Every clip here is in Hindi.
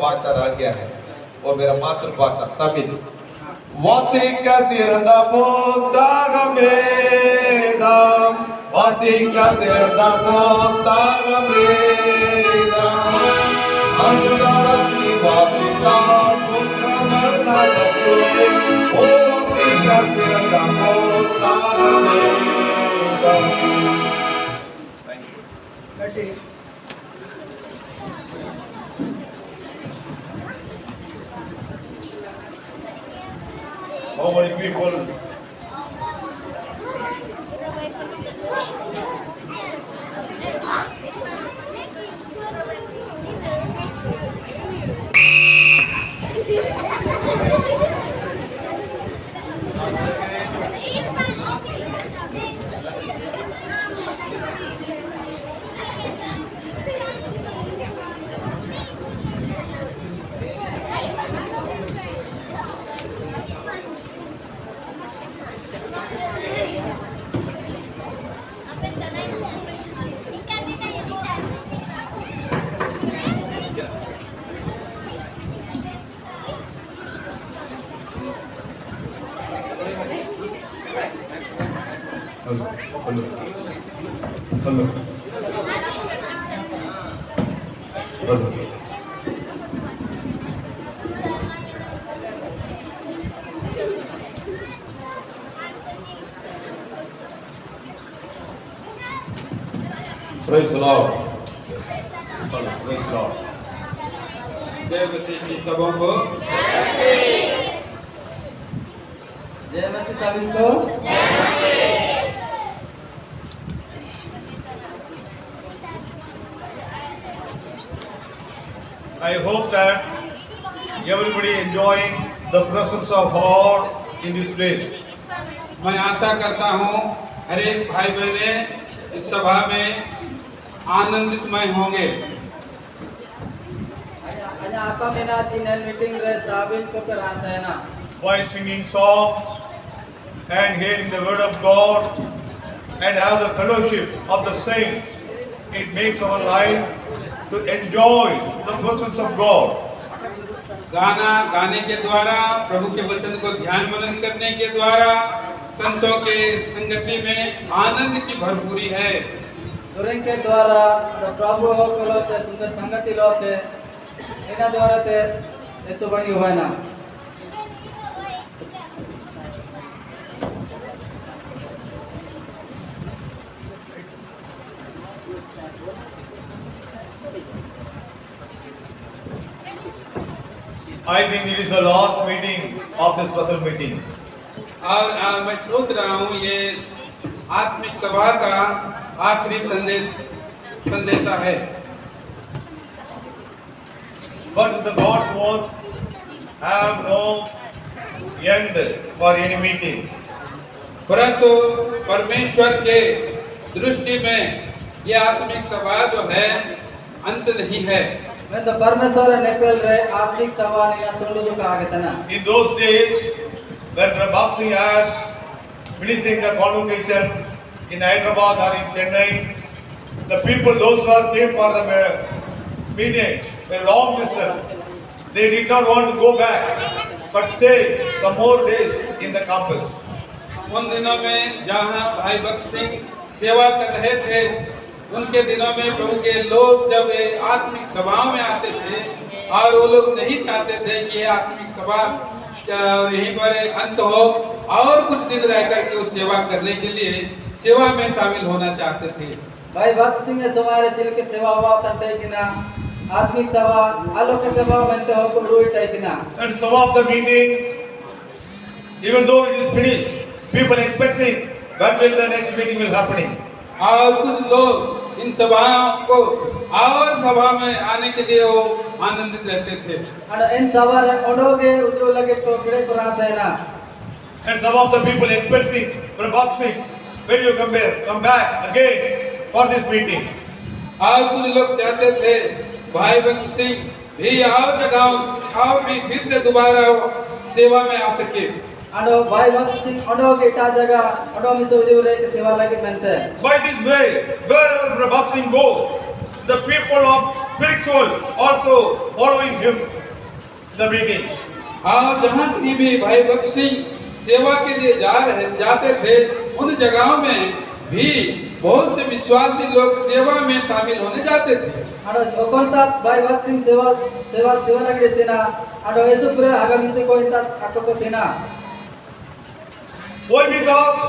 भाषा रह गया है, वो मेरा मातृभाषा Tamil. वासिका सिरंदा पोतागमेदम, वासिका सिरंदा पोतागमेदम, अंजुनारती वासिका पुत्रमरना Lakshmi, वासिका सिरंदा पोतागमेदम। Thank you. How many people? Hello. Praise the Lord. Praise the Lord. जय मसीह की सबों को जय मसीह सभी को I hope that everybody enjoying the presence of God in this place. मैं आशा करता हूँ हर एक भाई बहने इस सभा में आनंदितमय होंगे। Hanya asa mena chinen meeting re sabin ko perasa na. By singing songs and hearing the word of God and have the fellowship of the saints, it makes our life to enjoy the presence of God. गाना गाने के द्वारा, प्रभु के वचन को ध्यान मनन करने के द्वारा संतों के संगति में आनंद की भरपूरी है। दुरिंग के द्वारा प्रभु हो लोते सुंदर संगति लोते इना द्वारा ते ऐसो बनी हुआ ना। I think it is the last meeting of this special meeting. और मैं सोच रहा हूँ ये आत्मिक सभा का आखिरी संदेशा है। But the God's word have no end for any meeting. परंतु परमेश्वर के दृष्टि में ये आत्मिक सभा जो है अंत नहीं है। मैं तो परमेश्वर ने पेल रहे आत्मिक सभा ने ना तुल्लु जो कहा गया ना। In those days, when Prabhu Singh was finishing the convocation in Hyderabad or in Chennai, the people, those who came for the meetings, a long distance, they did not want to go back, but stay some more days in the campus. उन दिनों में जहाँ भाई बख्श सिंह सेवा कर रहे थे, उनके दिनों में प्रभु के लोग जब आत्मिक सभाओं में आते थे और वो लोग नहीं चाहते थे कि ये आत्मिक सभा यहीं पर अंत हो और कुछ दिन रह करके उस सेवा करने के लिए सेवा में शामिल होना चाहते थे। भाई भक्त सिंह ने समारे जिल के सेवा हुआ तंटे कि ना आत्मिक सभा आलोक सभा बनते हो को डोई टाइप ना। And some of the meeting, even though it is finished, people expecting when will the next meeting will happening. और कुछ लोग इन सभाओं को और सभा में आने के लिए वो आनंदित रहते थे। और इन सभा रे ओडोगे उजो लगे तो किड़े पुरास है ना। And some of the people expecting Prabhu Singh, when you come back again for this meeting. और कुछ लोग चाहते थे भाई बख्श सिंह भी और जगह और भी फिर से दोबारा सेवा में आ सके। और भाई भक्त सिंह ओडोगे टा जगह ओडो मिसो उजो रे के सेवा लगे बनते हैं। By this way, wherever Prabhu Singh goes, the people of spiritual also following him in the meeting. और जहाँ कहीं भी भाई भक्त सिंह सेवा के लिए जाते थे, उन जगहों में भी बहुत से विश्वासी लोग सेवा में शामिल होने जाते थे। आरो ओकोलता भाई भक्त सिंह सेवा लगे सेना आरो येशू पुरे आगामी से कोई ता आको सेना। Why? Because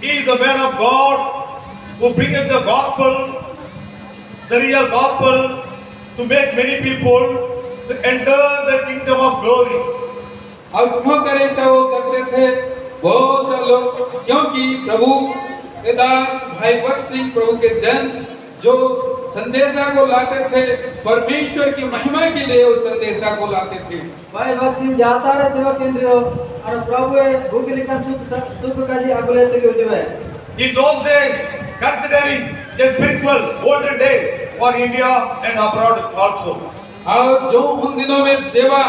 he is the man of God who brings the gospel, the real gospel, to make many people to enter the kingdom of glory. और क्यों करे ऐसा वो करते थे बहुत से लोग, क्योंकि प्रभु के दास भाई भक्त सिंह प्रभु के जन जो संदेशा को लाते थे, परमेश्वर की महिमा के लिए उस संदेशा को लाते थे। भाई भक्त सिंह जाता रहे सेवा केंद्र और प्रभु भूखलिका सुख काजी अगले तक उजवे। In those days, considering the spiritual golden day for India and abroad also. और जो उन दिनों में सेवा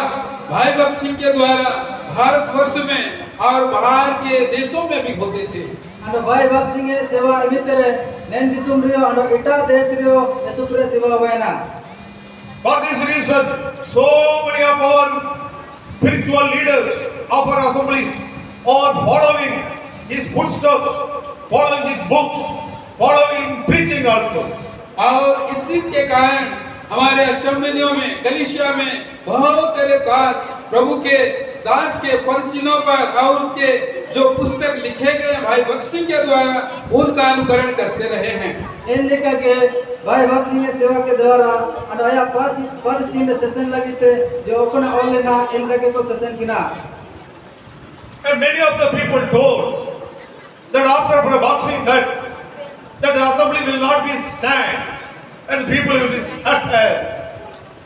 भाई भक्त सिंह के द्वारा भारतवर्ष में और बाहर के देशों में भी होते थे। और भाई भक्त सिंह सेवा इमितरे नैन दिसुम रियो और इटा देश रियो येशू पुरे सेवा हुए ना। For this reason, so many of our spiritual leaders of our assemblies are following his footsteps, following his books, following preaching also. और इसी के कारण हमारे असेंबलियों में, कलीसिया में बहुत सारे बात प्रभु के दास के परचिनों पर और उसके जो पुस्तक लिखे गए भाई भक्त सिंह के द्वारा उनका अनुकरण करते रहे हैं। इन लिखा के भाई भक्त सिंह सेवा के द्वारा अनया पद 3 सेशन लगी थे जो ओकन ऑनलाइन इनका के को सेशन किना। And many of the people told that after Brother Bhakt Singh died, that the assembly will not be stand and people will be scatter.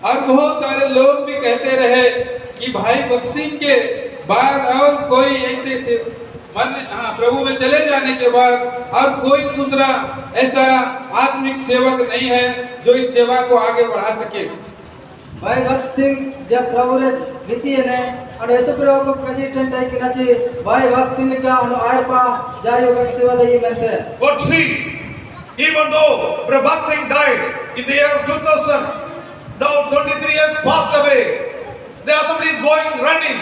और बहुत सारे लोग भी कहते रहे कि भाई भक्त सिंह के बाद और कोई ऐसे प्रभु में चले जाने के बाद और कोई दूसरा ऐसा आत्मिक सेवक नहीं है जो इस सेवा को आगे बढ़ा सके। भाई भक्त सिंह जब प्रभु रे वितीय ने और येशू प्रभु को प्रेसिडेंट है कि नची भाई भक्त सिंह का अनु आयरपा जायो का सेवा दई बनते। But see, even though Brother Bhakt Singh died in the year of 2000, now 23 years passed away, the assembly is going running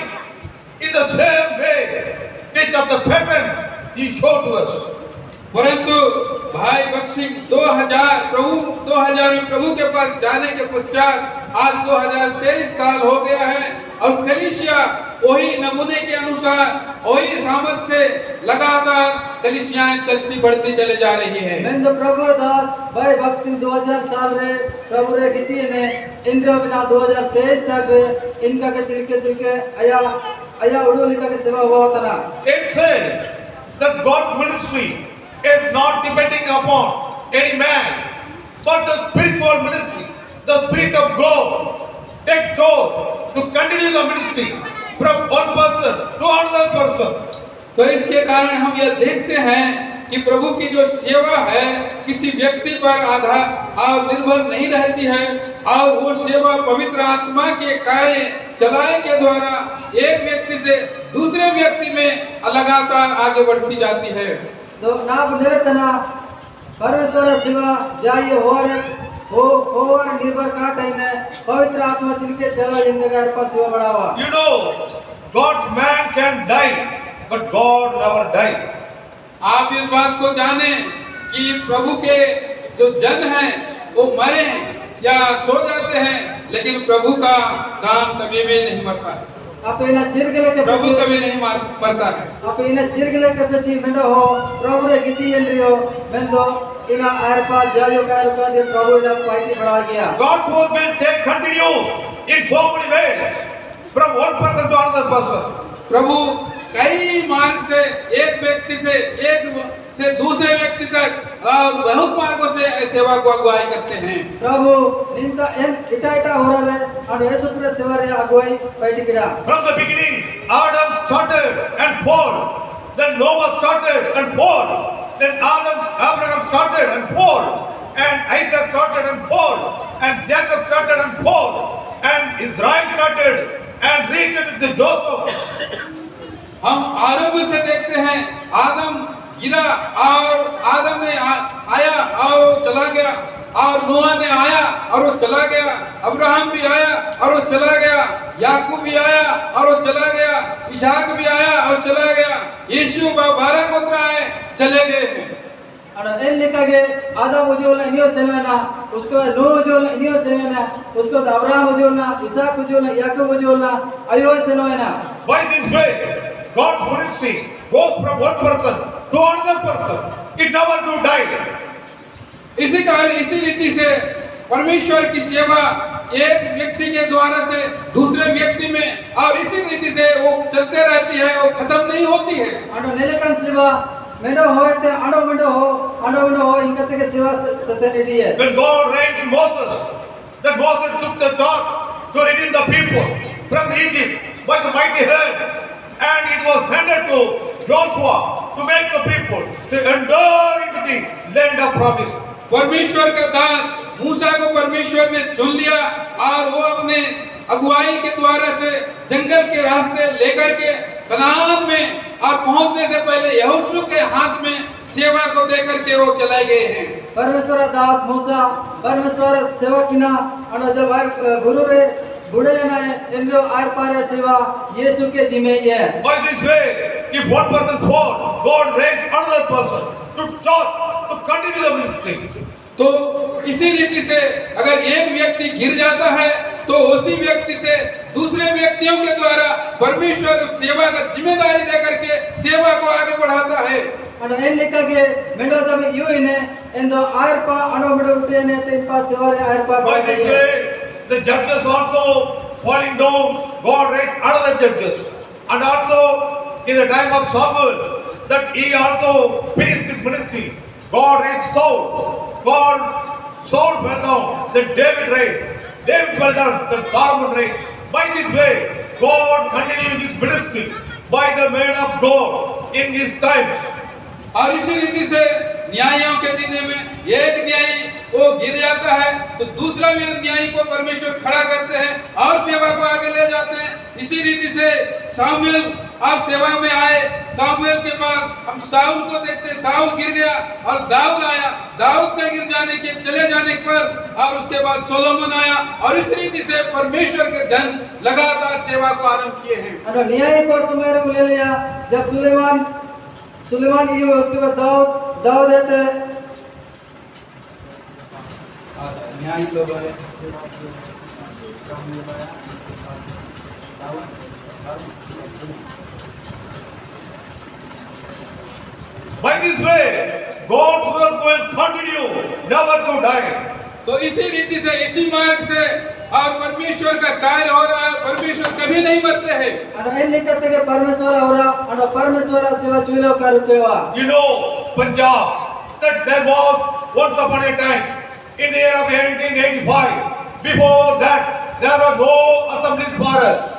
in the same way which of the pattern he showed to us. परंतु भाई भक्त सिंह 2000 में प्रभु के पास जाने के पश्चात आज 2023 साल हो गया है और कलीसिया वही नमूने के अनुसार वही सामर्थ से लगातार कलीसियाएं चलती बढ़ती चले जा रही है। मैं तो प्रभु दास भाई भक्त सिंह 2000 साल रे प्रभु रे वितीय ने इंद्र बिना 2023 तक रे इनका के चिलके आया उड़ो लिखा के सेवा हुआ होता ना। It says that God ministry is not depending upon any man, but the spiritual ministry, the Spirit of God takes charge to continue the ministry from one person to another person. तो इसके कारण हम यह देखते हैं कि प्रभु की जो सेवा है किसी व्यक्ति पर आधार और निर्भर नहीं रहती है और वो सेवा पवित्र आत्मा के कार्य चलाने के द्वारा एक व्यक्ति से दूसरे व्यक्ति में लगातार आगे बढ़ती जाती है। तो नाप निरतना परमेश्वर सेवा जाइए हो निर्भर काट है पवित्र आत्मा तिनके चला इनका पास सेवा बढ़ावा। You know, God's man can die, but God never die. आप इस बात को जाने कि प्रभु के जो जन हैं वो मरे या सो जाते हैं लेकिन प्रभु का काम कभी भी नहीं मरता है। आप इन्हें चिरगले के प्रभु कभी नहीं मरता है। आप इन्हें चिरगले के प्रति मेंडो हो प्रभु रे गिटी एंड्रियो मेंडो इना आरपा जायो का दे प्रभु ने पार्टी बढ़ा गया। God's work will take continue in so many ways from one person to another person. प्रभु कई मार्ग से एक व्यक्ति से दूसरे व्यक्ति तक और बहुत मार्गों से सेवा को अगुवाई करते हैं। प्रभु निंदा इटा हो रहा है और येशू पूरे सेवा रे अगुवाई पार्टी किया। From the beginning, Adam started and fall, then Noah started and fall, then Abraham started and fall, and Isaac started and fall, and Jacob started and fall, and Israel started and reached to Joseph. हम आरंभ से देखते हैं आदम गिरा और आदम ने आया और चला गया और और नोआ ने आया और वो चला गया, अब्राहम भी आया और वो चला गया, याकूब भी आया और वो चला गया, इसहाक भी आया और चला गया, यीशु 12 गोत्र आए चले गए। और इन लिखा के आदम उज्जवल इनियो सेना, उसके बाद नूह उज्जवल इनियो सेना, उसके बाद अब्राहम उज्जवल, इसहाक उज्जवल, याकूब उज्जवल, अयो सेना। By this way, God's ministry goes from one person to another person. It never do die. इसी कारण इसी रीति से परमेश्वर की सेवा एक व्यक्ति के द्वारा से दूसरे व्यक्ति में और इसी रीति से वो चलते रहती है, वो खत्म नहीं होती है। और नेलेकन सेवा मेडो होते अंडो हो इनका तक सेवा सोसाइटी है। When God raised Moses, that Moses took the charge to redeem the people from Egypt by the mighty hand, and it was handed to Joshua to make the people to enter into the land of promise. परमेश्वर का दास मूसा को परमेश्वर ने चुन लिया और वो अपने अगुवाई के द्वारा से जंगल के रास्ते लेकर के कनान में और पहुंचने से पहले यहोशू के हाथ में सेवा को देकर के वो चले गए हैं। परमेश्वर दास मूसा परमेश्वर सेवा किना और जब गुरु रे बुढ़े ना इनको आर पार सेवा यीशु के जिम्मे है। By this way, if one person falls, God raised another person to charge to continue the ministry. तो इसी रीति से अगर एक व्यक्ति गिर जाता है तो उसी व्यक्ति से दूसरे व्यक्तियों के द्वारा परमेश्वर सेवा का जिम्मेदारी देकर के सेवा को आगे बढ़ाता है। और इन लिखा के मेडो तब यू इने इन दो आर पा अनो मेडो उठे ने तीन पा सेवा रे आर पा। By this way, the judges also falling down, God raised another judges, and also in the time of Samuel, that he also finished his ministry. God raised Saul. Saul fell down, then David reigned. David fell down, then Solomon reigned. By this way, God continued his ministry by the man of God in his times. और इसी रीति से न्यायों के दिन में एक न्यायी वो गिर जाता है तो दूसरा न्यायी को परमेश्वर खड़ा करते हैं और सेवा को आगे ले जाते हैं। इसी रीति से सामुएल आप सेवा में आए, सामुएल के बाद हम साउल को देखते हैं, साउल गिर गया और दाऊद आया, दाऊद के गिर जाने के चले जाने पर और उसके बाद सोलोमन आया और इस रीति से परमेश्वर के जन लगातार सेवा को आरंभ किए हैं। और न्यायी को सुमेर में ले लिया जब सुलेमान ये उसके बाद दाऊद देते न्यायी लोग है। By this way, God's work will continue, never to die. तो इसी रीति से इसी मार्ग से और परमेश्वर का कार्य हो रहा है, परमेश्वर कभी नहीं मरते हैं। और इन लिखते के परमेश्वर हो रहा और परमेश्वर सेवा चुलो कर Pewa. You know, Punjab, that there was once upon a time in the year of 1885. Before that, there was no assemblies for us.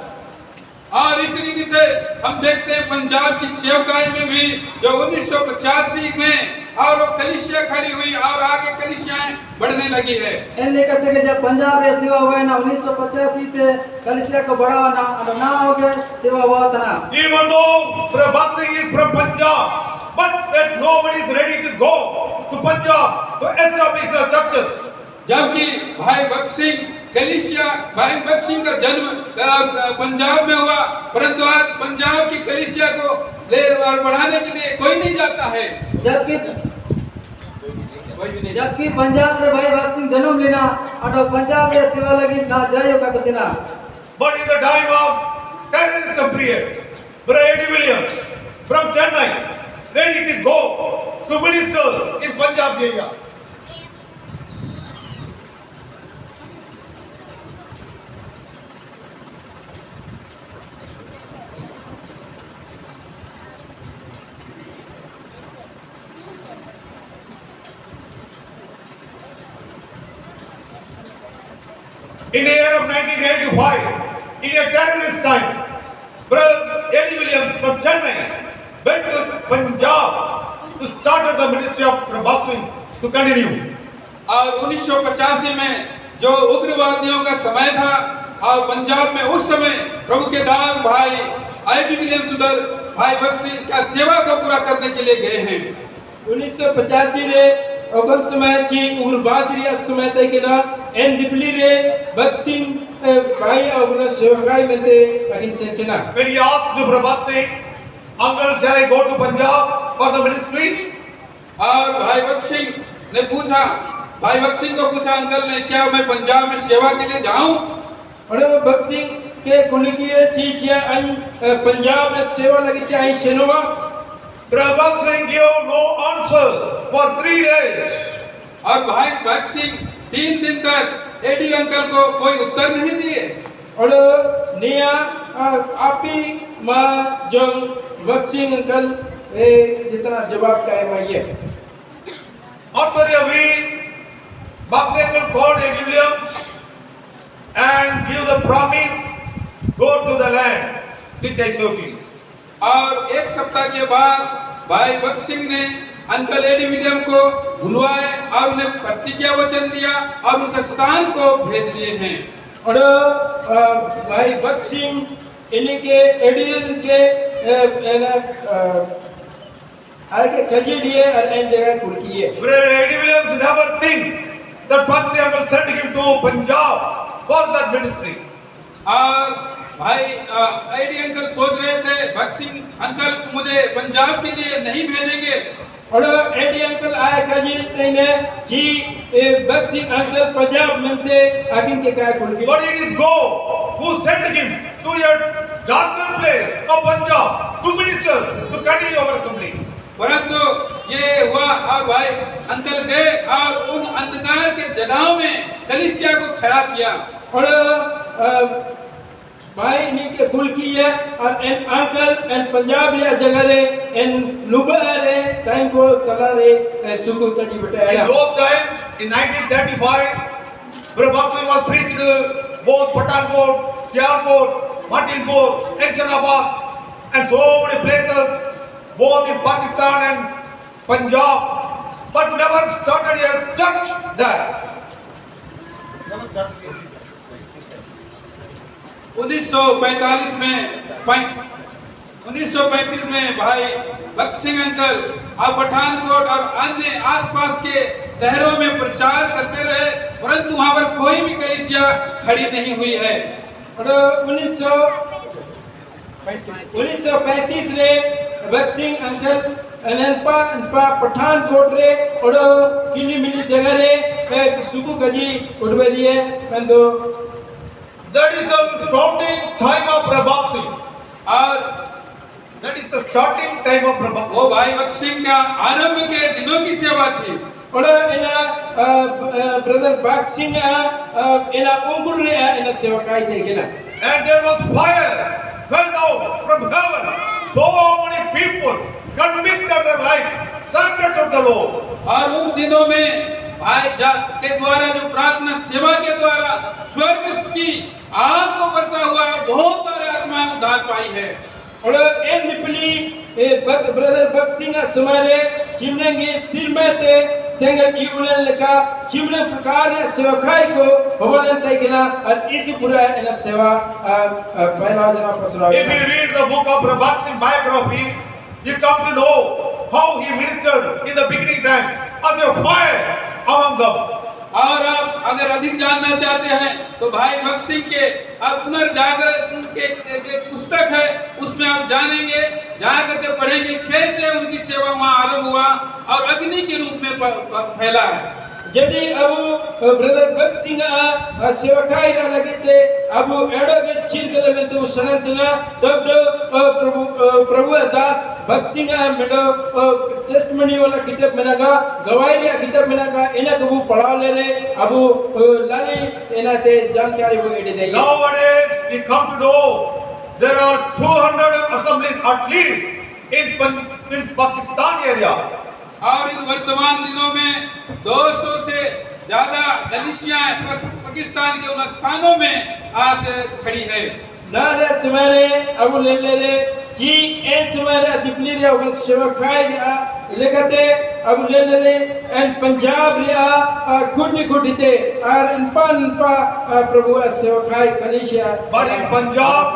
और इस रीति से हम देखते हैं पंजाब की सेवकाई में भी जो 1985 में और वो कलीसिया खड़ी हुई और आगे कलीसियाएं बढ़ने लगी है। इन लिखते के जब पंजाब रे सेवा हुआ ना 1985 ते कलीसिया को बढ़ावा ना और ना हो गए सेवा हुआ था ना। Even though Prabhat Singh is from Punjab, but that nobody is ready to go to Punjab to establish the churches. जबकि भाई भगत सिंह का जन्म पंजाब में हुआ, परंतु आज पंजाब की कलीसिया को ले और बढ़ाने के लिए कोई नहीं जाता है। जबकि पंजाब में भाई भगत सिंह जन्म लेना और पंजाब में सेवा लगी ना जाए का किसी ना। But in the time of terrorism period, Brother Eddie Williams from Chennai ready to go to minister in Punjab area. In the year of 1985, in a terrorist time, Brother Eddie Williams from Chennai went to Punjab to start the ministry of Prabhat Singh to continue. और 1985 में जो उग्रवादियों का समय था और पंजाब में उस समय प्रभु के दास भाई एडी विलियम्स उधर भाई भगत सिंह का सेवा को पूरा करने के लिए गए हैं। 1985 रे okan समय ची उल बादरिया समय तक ना en dibli re vaccine bai avna sevakai mente agin senkena. When he asked Brother Bhakt Singh, Uncle, shall I go to Punjab for the ministry? और भाई भक्त सिंह ने पूछा, भाई भक्त सिंह को पूछा अंकल ने, क्या मैं पंजाब में सेवा के लिए जाऊं? और भक्त सिंह के कुलिकी चीज अन पंजाब में सेवा लगी थी आई सेनोवा. Brother Bhakt Singh gave no answer for 3 days. और भाई भक्त सिंह 3 दिन तक एडी अंकल को कोई उत्तर नहीं दिए. और निया आपी माँ जो भक्त सिंह अंकल जितना जवाब का है ये. After a week, Bhakt Singh uncle called Eddie Williams and give the promise, go to the land which I showed you. और एक सप्ताह के बाद भाई भक्त सिंह ने अंकल एडी विलियम को बुलवाए और उन्हें प्रतिज्ञा वचन दिया और उस स्थान को भेज दिए हैं. और भाई भक्त सिंह इनके एडियन के आगे कजीडिए और इन जगह कुलकी है. Brother Eddie Williams never think that Bhakt Singh uncle sent him to Punjab for that ministry. और भाई एडी अंकल सोच रहे थे भक्त सिंह अंकल मुझे पंजाब के लिए नहीं भेजेंगे. और एडी अंकल आए कजी ने जी भक्त सिंह अंकल पंजाब में थे आगे के क्या कुलकी. But it is God who sent him to your darkened place of Punjab to minister, to continue our assembly. परंतु ये हुआ और भाई अंकल गए और उन अंधकार के जगहों में कलीसिया को खड़ा किया. और भाई इन्हीं के कुल की है और इन अंकल इन पंजाब या जगह रे इन लुबा रे टाइम को तला रे सुकून का जी बताया. In those times, in 1935, Brother Bhakt Singh was preached both Pathankot, Sialkot, Martinpur, Anchanabad, and so many places, both in Pakistan and Punjab, but never started a church there. 1935 में भाई भक्त सिंह अंकल और पठानकोट और अन्य आसपास के शहरों में प्रचार करते रहे, परंतु वहां पर कोई भी कलीसिया खड़ी नहीं हुई है. और 1935 रे भक्त सिंह अंकल अनपा पठानकोट रे और किली मिली जगह रे सुकू कजी उड़वे दिए बंदो. That is the starting time of Brother Bhakt Singh. और That is the starting time of Brother Bhakt Singh. वो भाई भक्त सिंह का आरंभ के दिनों की सेवा थी. और इना ब्रदर भक्त सिंह इना उंगुर रे इना सेवा काई देखना. And there was fire fell down from heaven. So many people convicted their life, surrendered to the Lord. और उन दिनों में भाई के द्वारा जो प्रार्थना सेवा के द्वारा स्वर्ग की आग को वर्षा हुआ, बहुत सारे आत्माएं उद्धार पाई है. और इन निपली ब्रदर भक्त सिंह समारे चिमनेंगे सिर में थे संगत यूनियन लेका चिमने प्रकार सेवकाई को भवन तय किया और इसी पूरा इन सेवा फैला जना पसरा. If you read the book of Brother Bhakt Singh biography, you come to know how he ministered in the beginning time as a fire among them. और आप अगर अधिक जानना चाहते हैं तो भाई भक्त सिंह के पुनर्जागरण के पुस्तक है, उसमें आप जानेंगे, जाकर के पढ़ेंगे कैसे उनकी सेवा वहाँ आरंभ हुआ और अग्नि के रूप में फैला है. जब अब ब्रदर भक्त सिंह सेवकाई रा लगे थे अब एडो के चिरगले में तो सनंतना तब प्रभु दास भक्त सिंह मेडो टेस्टमनी वाला किताब में लगा गवाही या किताब में लगा इन्हें कबू पढ़ा ले ले अब लाली इन्हें ते जानकारी वो एडे दे. Nowadays we come to know there are 200 assemblies at least in Pakistan area. और इन वर्तमान दिनों में 200 से ज्यादा कलीसियाएं पाकिस्तान के उन स्थानों में आज खड़ी है. नारे समारे अब ले ले रे जी एन समारे दिपली रे उन सेवकाई लेकते अब ले ले रे एन पंजाब रे कुटी थे और इनपा प्रभु सेवकाई कलीसिया. But in Punjab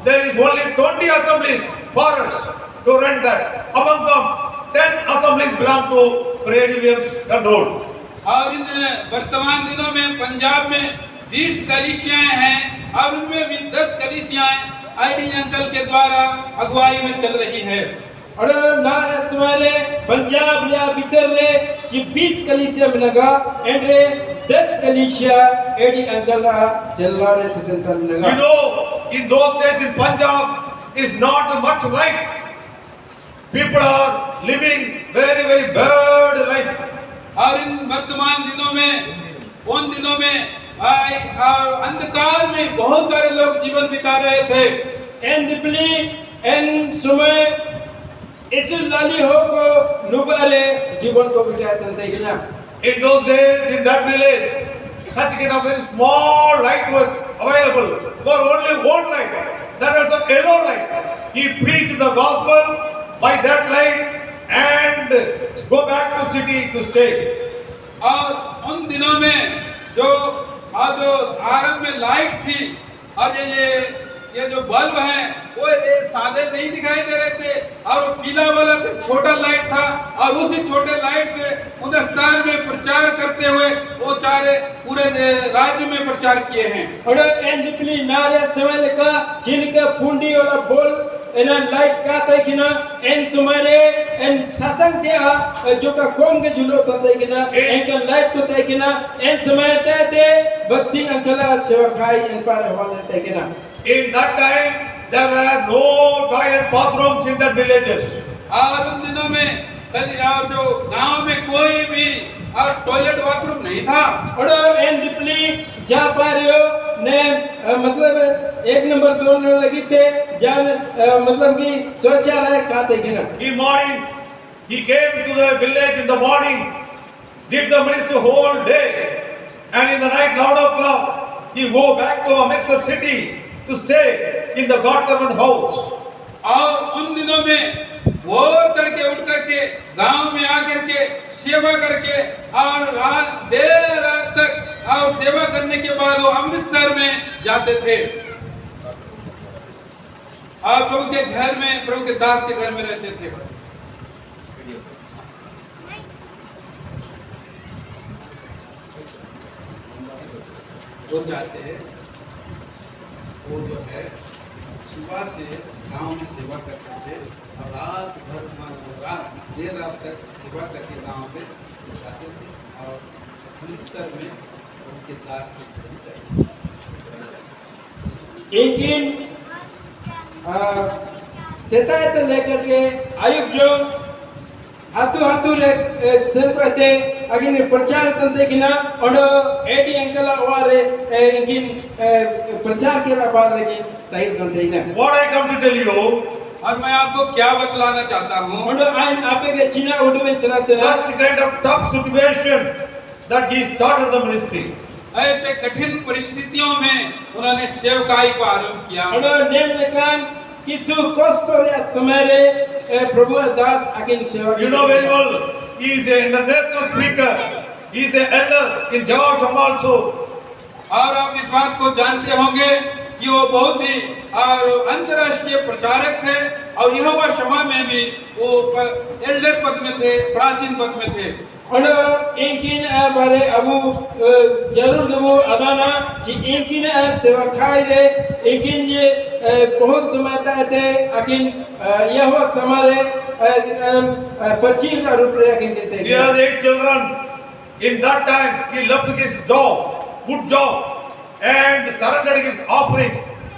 there is only 20 assemblies for us to run that. Among them 10 assemblies belong to Brother Eddie Williams control. और इन वर्तमान दिनों में पंजाब में 20 कलीसियाएं हैं और उनमें भी 10 कलीसियाएं आईडी अंकल के द्वारा अगुवाई में चल रही है। और नारे समारे पंजाब या भीतर रे कि 20 कलीसिया मिलगा एंड्रे 10 कलीसिया एडी अंकल जल्ला रे ससेंतर मिलगा। You know, in those days in Punjab is not much light. People are living very, very bad life. और इन वर्तमान दिनों में उन दिनों में अंधकार में बहुत सारे लोग जीवन बिता रहे थे। एंडिपली एन समय इस लाली हो को नुबारे जीवन को बिताते थे क्या? In those days, in that village, such kind of very small light was available. For only one light, that was the yellow light. He preached the gospel by that light and go back to city to stay. और उन दिनों में जो आरंभ में लाइट थी और ये जो बल्ब है वो ये सादे नहीं दिखाई दे रहे थे और वो पीला वाला तो छोटा लाइट था और उसी छोटे लाइट से हिंदुस्तान में प्रचार करते हुए वो चारे पूरे राज्य में प्रचार किए हैं। और एंडिपली नारे समय का जिनका पुंडी वाला बोल एना लाइट का थे कि ना एन समय रे एन सासंग थे जो का कौम के जुलो थे कि ना एन का लाइट को थे कि ना एन समय थे बक्सिंग अंकल सेवा खाई इन पर हवाले थे कि ना। In that time, there were no toilet bathrooms in the villages. और उन दिनों में जो गांव में कोई भी और टॉयलेट बाथरूम नहीं था। और एंडिपली जा पारियो ने मतलब 1 नंबर 2 नंबर लगी थे जान मतलब कि शौचालय का थे कि ना। In morning, he came to the village in the morning, did the ministry whole day, and in the night 11 o'clock, he go back to Amritsar city to stay in the God servant house. और उन दिनों में वो तड़के उठ करके गांव में आकर के सेवा करके और देर रात तक और सेवा करने के बाद वो अमृतसर में जाते थे और प्रभु के घर में प्रभु के दास के घर में रहते थे। वो जाते हैं वो जो है सुबह से गांव में सेवा करते थे और रात भर देर रात तक सेवा करके गांव में जाते थे और अमृतसर में उनके दास एक दिन सेतायत लेकर के आयुक्त जो हाथू रे सेल को थे अगिन प्रचार तंते कि ना और एडी अंकल वाले इनकिन प्रचार के बाद रे की ताई तंते ना। What I come to tell you, और मैं आपको क्या बतलाना चाहता हूँ और आइन आपे के चिना उड़वे चलाते हैं such kind of tough situation that he started the ministry. ऐसे कठिन परिस्थितियों में उन्होंने सेवकाई को आरंभ किया। और नेल लेकान किसु कोस्टोरिया समय रे प्रभु दास अगिन सेवा You know very well, he is an international speaker. He is an elder in Jawasham also. और आप इस बात को जानते होंगे कि वो बहुत ही और अंतर्राष्ट्रीय प्रचारक थे और यहोवा क्षमा में भी वो एल्डर पद में थे, प्राचीन पद में थे। और इनकिन बारे अबू जरूर दबो अदाना कि इनकिन सेवा खाई रे इनकिन ये बहुत समय थे अकिन यह समारे पच्चीस रूप रे अकिन देते He has 8 children. In that time, he left his job, good job, and surrendered his offering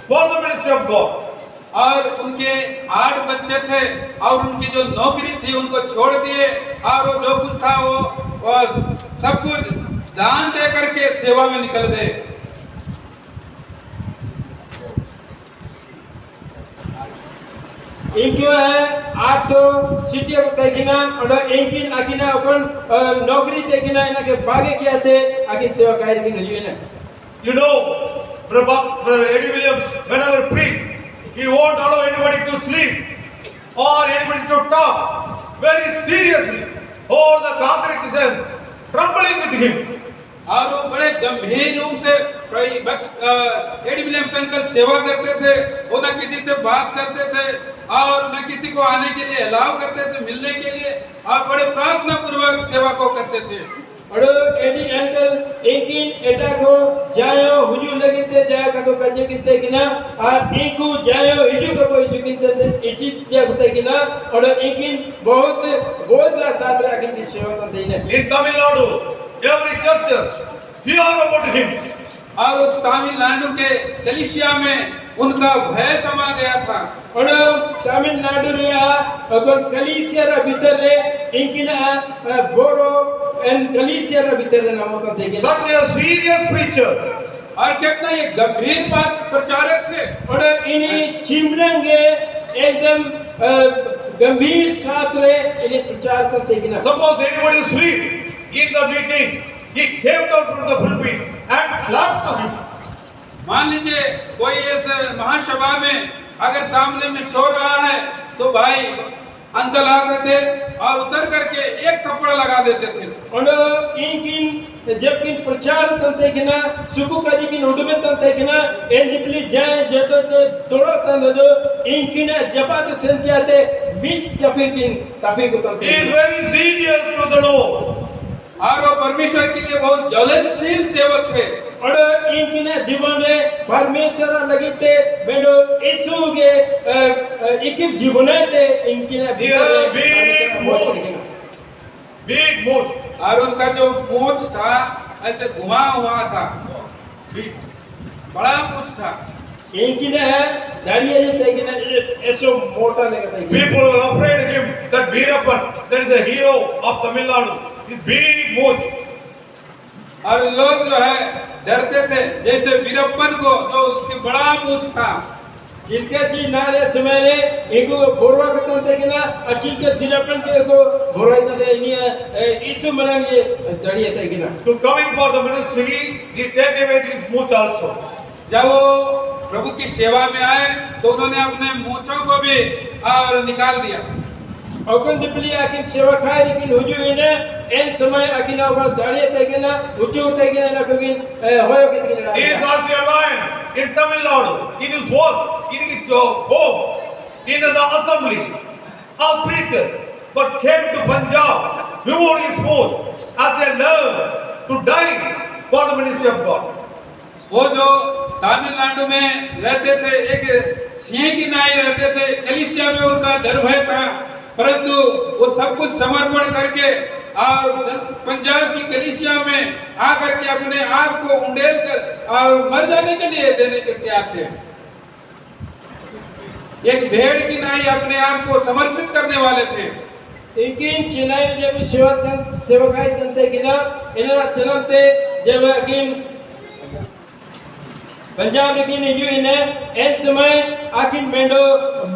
for the ministry of God. और उनके 8 बच्चे थे और उनकी जो नौकरी थी उनको छोड़ दिए और वो जो कुछ था वो सब कुछ दान दे करके सेवा में निकल गए। इनके है 8 सिटी तकिना और इनकिन अकिना अपन नौकरी तकिना इना के बागे किया थे अकिन सेवा कार्य की नहीं है। You know, Brother Eddie Williams, whenever preach, he won't allow anybody to sleep or anybody to talk. Very seriously, all the congregation trembling with him. और वो बड़े गंभीर रूप से एडी विलियम्स अंकल सेवा करते थे, वो न किसी से बात करते थे और न किसी को आने के लिए अलाउ करते थे मिलने के लिए, और बड़े प्रार्थना पूर्वक सेवा को करते थे। और एडी अंकल एकिन एटा को जायो हुजू लगिते जायो का को कजे किते किना और इकु जायो हिजू को कोई चुकिते इचित जगते किना और एकिन बहुत बोझला साथ राखिन की सेवा करते हैं। In Tamil Nadu, every church fear about him. और उस तमिलनाडु के कलीसिया में उनका भय समा गया था। और तमिलनाडु रे अगर कलीसिया रे भीतर रे इनकिना बोरो एंड कलीसिया रे भीतर रे नाम होता देखे। Such a serious preacher. और कितना ये गंभीर बात प्रचारक थे। और इन्हीं चिमरंगे एकदम गंभीर साथ रे इन्हें प्रचार करते कि ना। Suppose anybody sleep in the meeting, he came down from the pulpit and slapped him. मान लीजिए कोई इस महासभा में अगर सामने में सो रहा है तो भाई अंकल आते थे और उतर करके एक थप्पड़ लगा देते थे। और इनकिन जब किन प्रचार तंते कि ना सुकु कजी किन उड़मे तंते कि ना एंडिपली जाए जतो के तोड़ा तंदो जो इनकिन जपाते संख्याते बीच ताफी को तंते। He is very serious to the Lord. और वो परमेश्वर के लिए बहुत ज्वलनशील सेवक थे। और इनकिन जीवन में परमेश्वर लगते बेडो यीशु के इकिप जीवने ते इनकिन big mood. और उनका जो मूंछ था ऐसे घुमा हुआ था, बड़ा मूंछ था। इनकिन दाढ़ी जते कि ना ऐसो मोटा लगता है। People were afraid of him. That Veerappan, that is a hero of Tamil Nadu. His big mood. और लोग जो है डरते थे जैसे वीरप्पन को, जो उसके बड़ा मूंछ था। जिसके चीज ना रे समय रे इनको बोरवा करते थे कि ना अच्छी के दिलपन के को बोरवा करते नहीं यीशु मरेंगे दाढ़ी थे कि ना। To coming for the ministry, he take away his mooch also. जब वो प्रभु की सेवा में आए तो उन्होंने अपने मूंछों को भी और निकाल दिया। अकन दिपली आकिन सेवा खाई लेकिन हुजू इने एन समय आकिन और दाढ़ी थे कि ना हुजू थे कि ना कोकिन होयो कि ना। He is also a lion in Tamil Nadu, in his work, in his home, in the assembly, all preachers, but came to Punjab, removed his foot as a love to die for the ministry of God. वो जो तमिलनाडु में रहते थे एक सिंह की नाई रहते थे, कलीसिया में उनका डर भय था, परंतु वो सब कुछ समर्पण करके और पंजाब की कलीसिया में आकर के अपने आप को उंडेल कर और मर जाने के लिए देने के तैयार थे। एक भेड़ की नाई अपने आप को समर्पित करने वाले थे। लेकिन चेन्नई में जब सेवकाई करते कि ना इन्हें चलते जब आकिन पंजाब लेकिन जो इन्हें एक समय आकिन मेंडो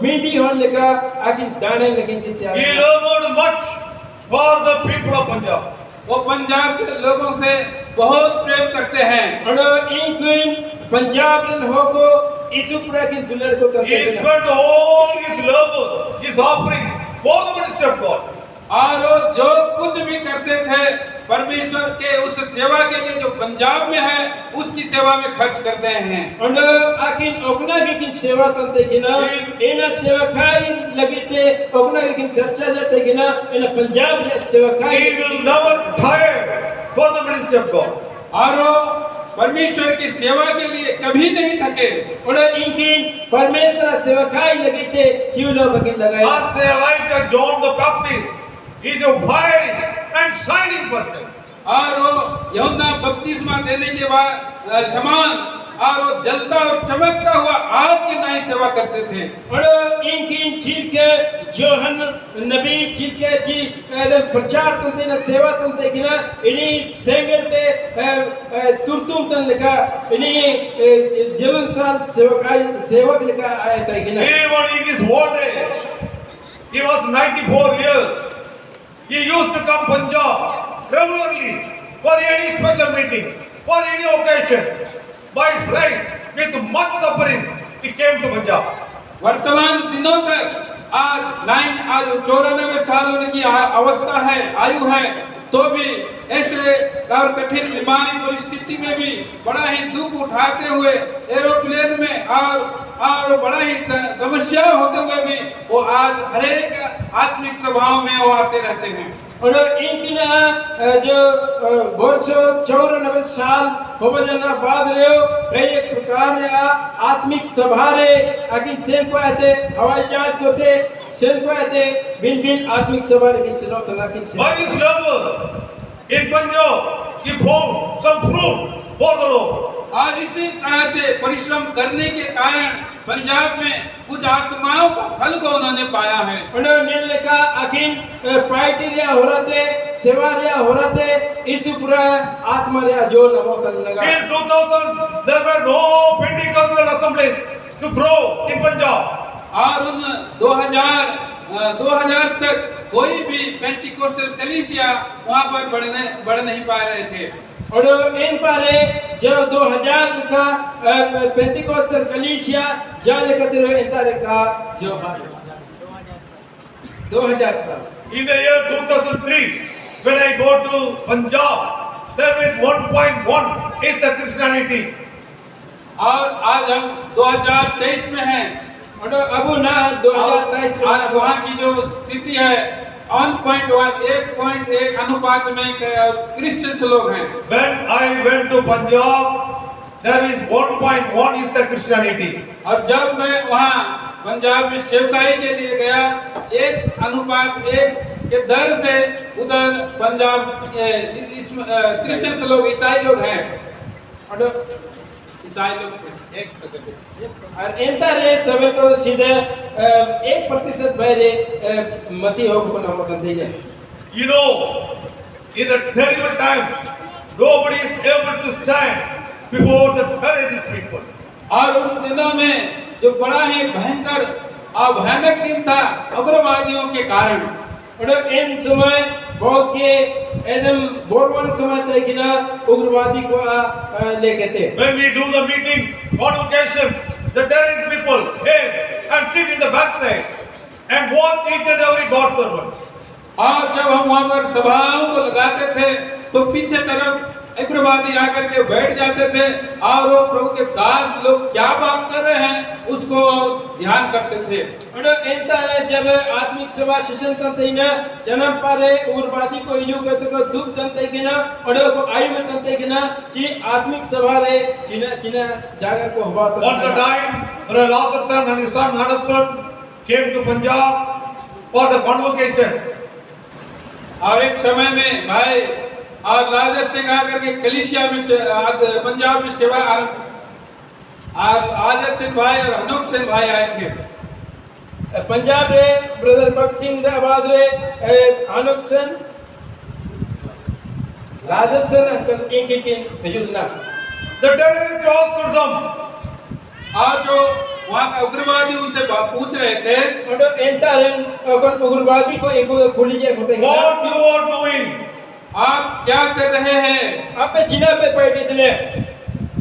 मीडी होने लगा आकिन दाने लेकिन तैयार। He loved much for the people of Punjab. वो पंजाब के लोगों से बहुत प्रेम करते हैं। और इन पंजाब रन हो को यीशु पूरा की दुनिया को करते He हैं। spent all his love, his offering for the ministry of God. और वो जो कुछ भी करते थे परमेश्वर के उस सेवा के लिए जो पंजाब में है उसकी सेवा में खर्च करते हैं। और आकिन अपना की किन सेवा करते कि ना इन्हें सेवा खाई लगी थे अपना की किन खर्चा जाते कि ना इन्हें पंजाब में सेवा खाई। He will never tire for the ministry of God. और वो परमेश्वर की सेवा के लिए कभी नहीं थके। और इनकी परमेश्वर सेवा खाई लगी थे जीवनों का किन लगाए। As a like John the Baptist, he is a white and shining person. और वो यूहन्ना बपतिस्मा देने के बाद समान और वो जलता और चमकता हुआ आग की नाई सेवा करते थे। और इनकी चीज के जोहन नबी चीज के चीज प्रचार करते ना सेवा करते कि ना इन्हीं सेंगल ते तुरतुम तन लिखा इन्हीं जीवन साल सेवक लिखा आया था कि ना। Even in his old age, he was 94 years. He used to come Punjab regularly for any special meeting, for any occasion. By flight, with much suffering, he came to Punjab. वर्तमान दिनों तक आज 94 साल उनकी अवस्था है, आयु है, तो भी ऐसे और कठिन बीमारी परिस्थिति में भी बड़ा ही दुख उठाते हुए एरोप्लेन में और बड़ा ही समस्या होते हुए भी वो आज हरेक आत्मिक सभाओं में वो आते रहते हैं। और इनकी ना जो वर्ष 94 साल हो जाना बाद रहे कई एक प्रकार रे आत्मिक सभा रे आकिन सेन को आते हवाई जहाज को थे सेन को आते भिन्न भिन्न आत्मिक सभा रे किसी लोग तना किसी By his labor in Punjab, he found some fruit for the Lord. और इसी तरह से परिश्रम करने के कारण पंजाब में कुछ आत्माओं का फल को उन्होंने पाया है। और निर्णय का आकिन पार्टी रे हो रहा थे सेवा रे हो रहा थे इस पूरा आत्मा रे जो नमो कर लगा। In 2000, there were no Pentecostal assemblies to grow in Punjab. और उन 2000 तक कोई भी पेंटिकोस्टल कलीसिया वहां पर बढ़ नहीं पा रहे थे। और इन पारे जो 2000 का पेंटिकोस्टल कलीसिया जाने कतरे इंतारे का जो 2000 साल In the year 2003, when I go to Punjab, there is 1.1 is the Christianity. और आज हम 2023 में हैं और अब ना 2023 आज वहाँ की जो स्थिति है 1.1 अनुपात में क्रिश्चियंस लोग हैं। When I went to Punjab, there is 1.1 is the Christianity. और जब मैं वहाँ पंजाब में सेवकाई के लिए गया 1:1 के दर से उधर पंजाब क्रिश्चियंस लोग ईसाई लोग हैं और ईसाई लोग थे 1%। और इंतारे समय को सीधे 1% बहरे मसीह हो को नाम करते हैं। You know, in the terrible times, nobody is able to stand before the terrorist people. और उन दिनों में जो बड़ा ही भयंकर और भयानक दिन था उग्रवादियों के कारण। और इन समय बहुत के एकदम बोरवन समय तक कि ना उग्रवादी को लेके थे। When we do the meetings, convocation, the terrorist people came and sit in the backside and watch each and every God servant. और जब हम वहाँ पर सभाओं को लगाते थे तो पीछे तरफ उग्रवादी आकर के बैठ जाते थे और वो प्रभु के दास लोग क्या बात कर रहे हैं उसको ध्यान करते थे। और इंतारे जब आत्मिक सभा सेशन करते ना जन्म पारे उग्रवादी को इन्हों के तो दुख जनते कि ना और को आयु में जनते कि ना जी आत्मिक सभा रे चिना जागर को हुआ तो At the time, Brother Lazarus and his son Hudson came to Punjab for the convocation. और एक समय में भाई और लाजर सिंह आकर के कलीसिया में पंजाब में सेवा और आजर सिंह भाई और अनोख सिंह भाई आए थे पंजाब रे ब्रदर भगत सिंह रे आवाज रे अनोख सिंह लाजर सिंह अंकल इनके भेजुलना The terrorists asked them, और जो वहाँ का उग्रवादी उनसे पूछ रहे थे और इंतारन अगर उग्रवादी को एक खुली जगह होते हैं what you are doing? आप क्या कर रहे हैं? आप पे चिना पे बैठे थे।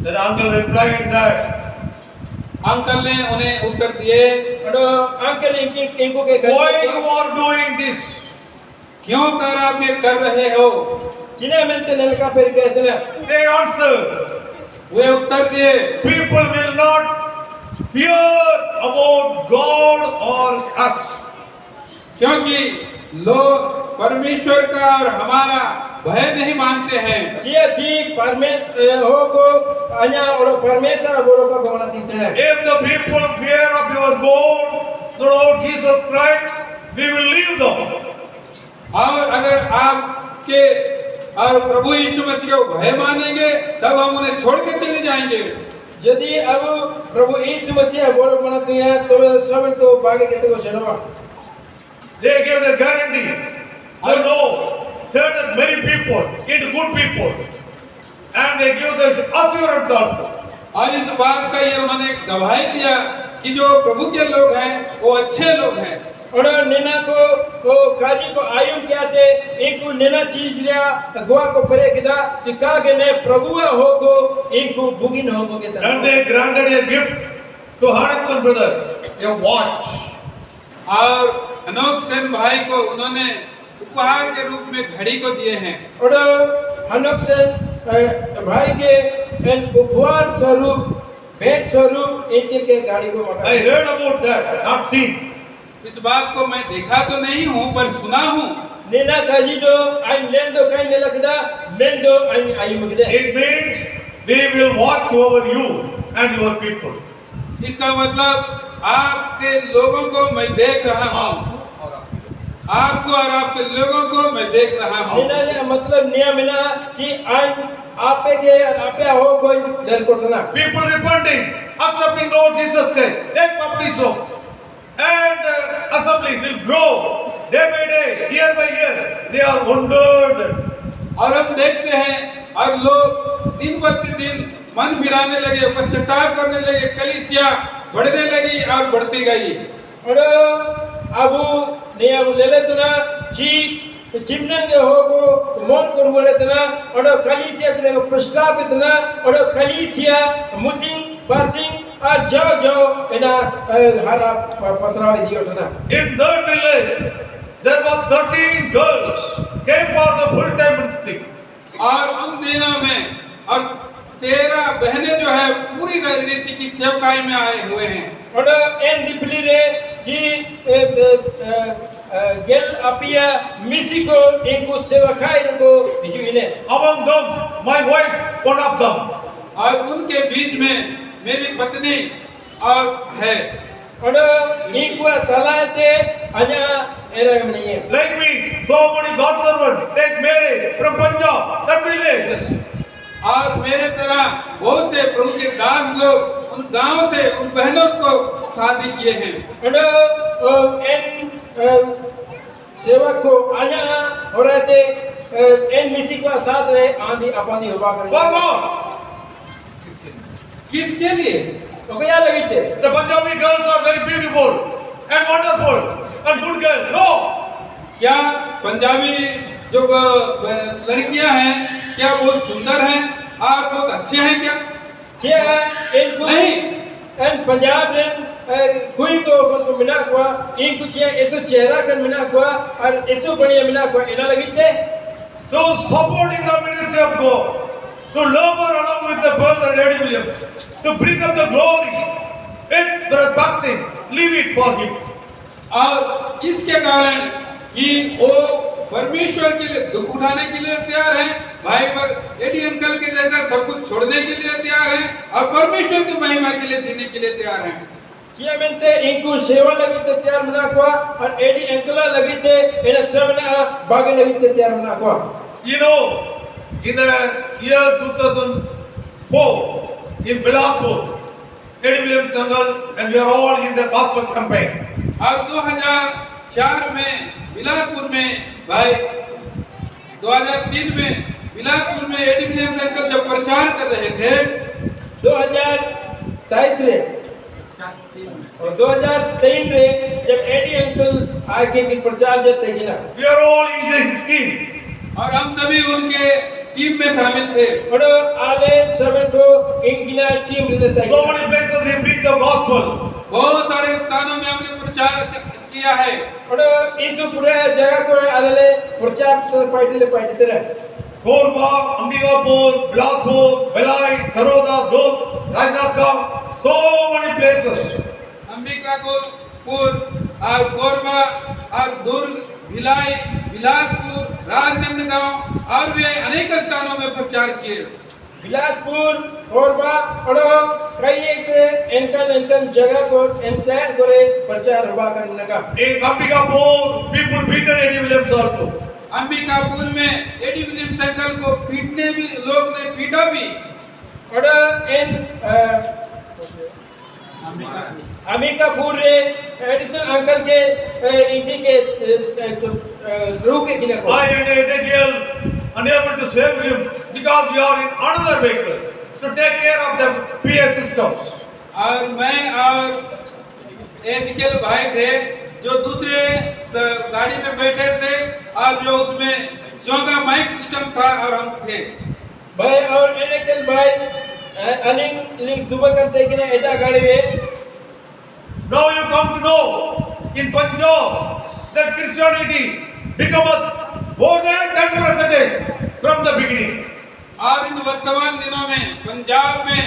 The uncle replied that uncle ने उन्हें उत्तर दिए और अंकल इनको के why you are doing this? क्यों कर आप ये कर रहे हो? चिना में ते लड़का फिर कहते हैं They answered, वे उत्तर दिए people will not fear about God or us. क्योंकि लोग परमेश्वर का और हमारा भय नहीं मानते हैं। जी परमेश्वर हो को अन्य और परमेश्वर बोलो का गमन देते हैं। If the people fear of your God, the Lord Jesus Christ, we will leave them. और अगर आपके और प्रभु यीशु मसीह को भय मानेंगे तब हम उन्हें छोड़ के चले जाएंगे। यदि अब प्रभु यीशु मसीह बोलो बनाते हैं तो सब तो बागे कहते को Sharma They gave the guarantee. They know turn many people into good people, and they give the assurance also. और इस बात का ये उन्होंने गवाही दिया कि जो प्रभु के लोग हैं वो अच्छे लोग हैं। और नेना को वो काजी को आयुम क्या थे एक नेना चीज लिया गोवा को परे किदा चिका के ने प्रभु हो को एक को बुगिन हो को के तरह And they granted a gift to Hudson brother, a watch. और अनोख सेन भाई को उन्होंने उपहार के रूप में घड़ी को दिए हैं। और हनोक्सन भाई के एन उपहार स्वरूप भेंट स्वरूप इनके के गाड़ी को मगा I heard about that, not seen. इस बात को मैं देखा तो नहीं हूँ पर सुना हूँ। नेना काजिडो आई लेंडो काई नेलकदा मेंडो आई मगदे It means we will watch over you and your people. इसका मतलब आपके लोगों को मैं देख रहा हूँ, आपको और आपके लोगों को मैं देख रहा हूँ। नेना ने मतलब नियमना जी आई आपे के आपे हो कोई डर कोठना People repenting, accepting Lord Jesus Christ, take baptism, and assembly will grow day by day, year by year. They are wondered. और हम देखते हैं और लोग दिन प्रतिदिन मन फिराने लगे, पश्चाताप करने लगे, कलीसिया बढ़ने लगी और बढ़ती गई। और अबु ने अबु लेले तना जी चिमनंगे होगो मन कर बोले तना और कलीसिया के प्रस्तावित तना और कलीसिया मुसिंग बासिंग और जाओ एना हरा पसरावे दियो तना In that village, there was 13 girls came for the full-time ministry. और उन दिनों में और 13 बहनें जो है पूरी रीति की सेवकाई में आए हुए हैं। और एन दिपली रे जी गेल अपिया मिसिको इनको सेवकाई को बिजुइने Among them, my wife, one of them. और उनके बीच में मेरी पत्नी और है। और इनको तलाते अन्य एरा में नहीं है Like me, so many God servants take Mary from Punjab, that village. और मेरे तरह बहुत से प्रभु के दास लोग उन गांव से उन बहनों को शादी किए हैं। और एन सेवक को अन्य हो रहे थे एन मिसी को साथ रहे आंधी अपनी होगा For God, किसके लिए? तो क्या लगी थे the Punjabi girls are very beautiful and wonderful and good girls. No, क्या पंजाबी जो लड़कियां हैं क्या बहुत सुंदर हैं और बहुत अच्छे हैं क्या? जे इनको नहीं। एन पंजाब ने कोई को मिला हुआ इन कुछ ऐसो चेहरा कर मिला हुआ और ऐसो बढ़िया मिला हुआ इना लगी थे to supporting the ministry of God, to labor along with the brother Eddie Williams, to bring up the glory. It's Brother Baxing, leave it for him. और इसके कारण कि वो परमेश्वर के लिए दुख उठाने के लिए तैयार हैं, भाई एडी अंकल के जैसा सब कुछ छोड़ने के लिए तैयार हैं और परमेश्वर की महिमा के लिए जीने के लिए तैयार हैं। चियामेंटे इनको सेवा लगी थे तैयार मना हुआ और एडी अंकल लगी थे इन सब ने बागे लगी थे तैयार मना हुआ You know, in the year 2004, in Bilaspur, Eddie Williams uncle, and we are all in the gospel campaign. और 2004 में बिलासपुर में भाई 2003 में बिलासपुर में एडी विलियम्स अंकल जब प्रचार कर रहे थे 2023 रे और 2003 रे जब एडी अंकल आके भी प्रचार देते कि ना We are all in this team. और हम सभी उनके टीम में शामिल थे और आले सब को इनकी ना टीम रहता So है many places we preach the gospel. बहुत सारे स्थानों में हमने प्रचार किया है और इस पूरे जगह को आले प्रचार तो पार्टी तरह Korba, Ambikapur, Bilaspur, Belai, Saroda, Durg, Rajnathgaon, so many places. Ambikapur और कोरबा और दुर्ग भिलाई बिलासपुर राजनांदगांव और भी अनेक स्थानों में प्रचार किए बिलासपुर कोरबा और कई एक इनकन जगह को इंतजार करे प्रचार हुआ करने का In Ambikapur, people beaten Eddie Williams also. Ambikapur में एडी विलियम्स अंकल को पीटने भी लोग ने पीटा भी और इन अमिकापुर रे एडिसन अंकल के इनकी के रूह के किने को I and Ezekiel unable to save him because we are in another vehicle to take care of the PA systems. और मैं और एजिकल भाई थे जो दूसरे गाड़ी में बैठे थे और जो उसमें जोगा माइक सिस्टम था और हम थे भाई और एनेकल भाई अलिंग लिंग दुबा करते कि ना एटा गाड़ी में Now you come to know in Punjab that Christianity become more than 10% from the beginning. और इन वर्तमान दिनों में पंजाब में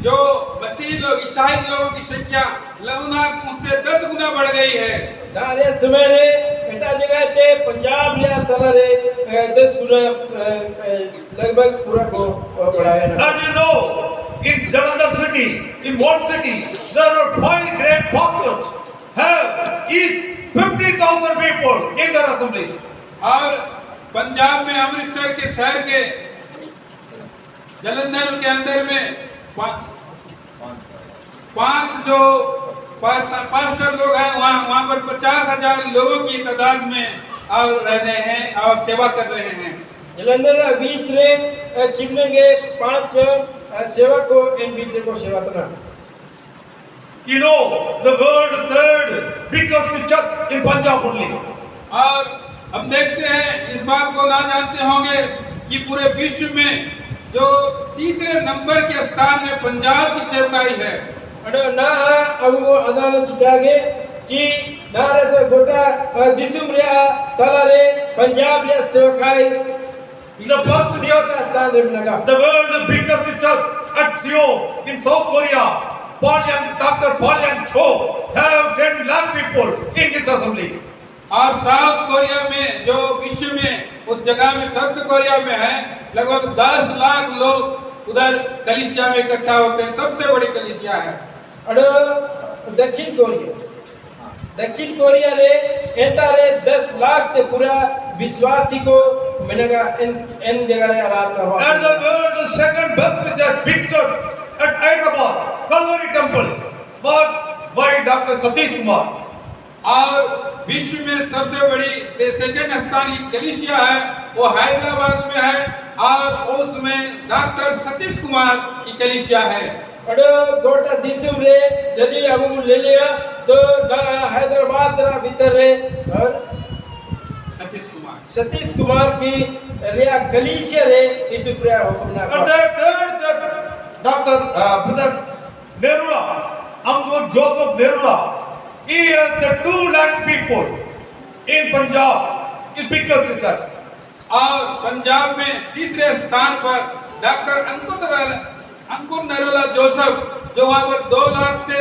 जो मसीही लोग ईसाई लोगों की संख्या लगभग उनसे 10 गुना बढ़ गई है। दारे समय रे एटा जगह ते पंजाब रे तला रे 10 गुना लगभग पूरा को बढ़ाया ना। And you know, in Jalandhar city, in one city, there are 5 great pastors have each 50,000 people in their assembly. और पंजाब में अमृतसर के शहर के जलंधर के अंदर में पांच जो पास्टर लोग हैं वहाँ पर 50,000 लोगों की तादाद में और रह रहे हैं और सेवा कर रहे हैं। जलंधर बीच रे चिमने के 5 सेवक को इन बीच को सेवा करना। You know, the world third biggest church in Punjab only. और हम देखते हैं इस बात को ना जानते होंगे कि पूरे विश्व में जो तीसरे नंबर के स्थान में पंजाब की सेवकाई है। अरे ना अब वो अदालत जागे कि ना रे से गोटा दिसुम रे तला रे पंजाब रे सेवकाई The first church, स्थान रे लगा। the world biggest church at Seoul in South Korea, Dr. Paul Yang Cho have 10 lakh people in this assembly. और साउथ कोरिया में जो विश्व में उस जगह में साउथ कोरिया में है लगभग 10 लाख लोग उधर कलीसिया में इकट्ठा होते हैं। सबसे बड़ी कलीसिया है। अरे दक्षिण कोरिया रे एता रे 10 लाख ते पूरा विश्वासी को मिलेगा इन जगह रे आराधना हुआ। And the world second best church, big church at Hyderabad, Calvary Temple, was by Dr. Satish Kumar. और विश्व में सबसे बड़ी सेकंड स्थान की कलीसिया है वो हैदराबाद में है और उसमें डॉक्टर सतीश कुमार की कलीसिया है। अरे गोटा दिसुम रे यदि अब ले लिया तो हैदराबाद रा भीतर रे और सतीश कुमार की रिया कलीसिया रे इस प्रया हुकम ना। And the third church, Dr. Brother Nerula, Amdur Joseph Nerula, he has the 2 lakh people in Punjab, his biggest church. और पंजाब में तीसरे स्थान पर डॉक्टर अंकुर नरूला जोसेफ जो वहाँ पर 2 लाख से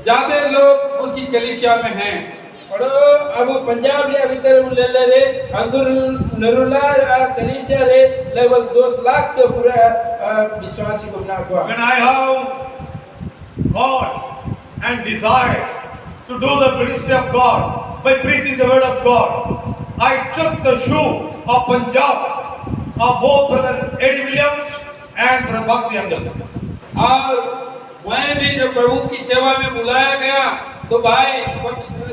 ज्यादा लोग उसकी कलीसिया में हैं। और अब पंजाब रे भीतर ले रे अंकुर नरूला कलीसिया रे लगभग 2 लाख तो पूरा विश्वासी को ना हुआ। When I have God and desire to do the ministry of God by preaching the word of God, I took the shoe of Punjab of both Brother Eddie Williams and Brother Bakshi Angal. और मैं भी जब प्रभु की सेवा में बुलाया गया तो भाई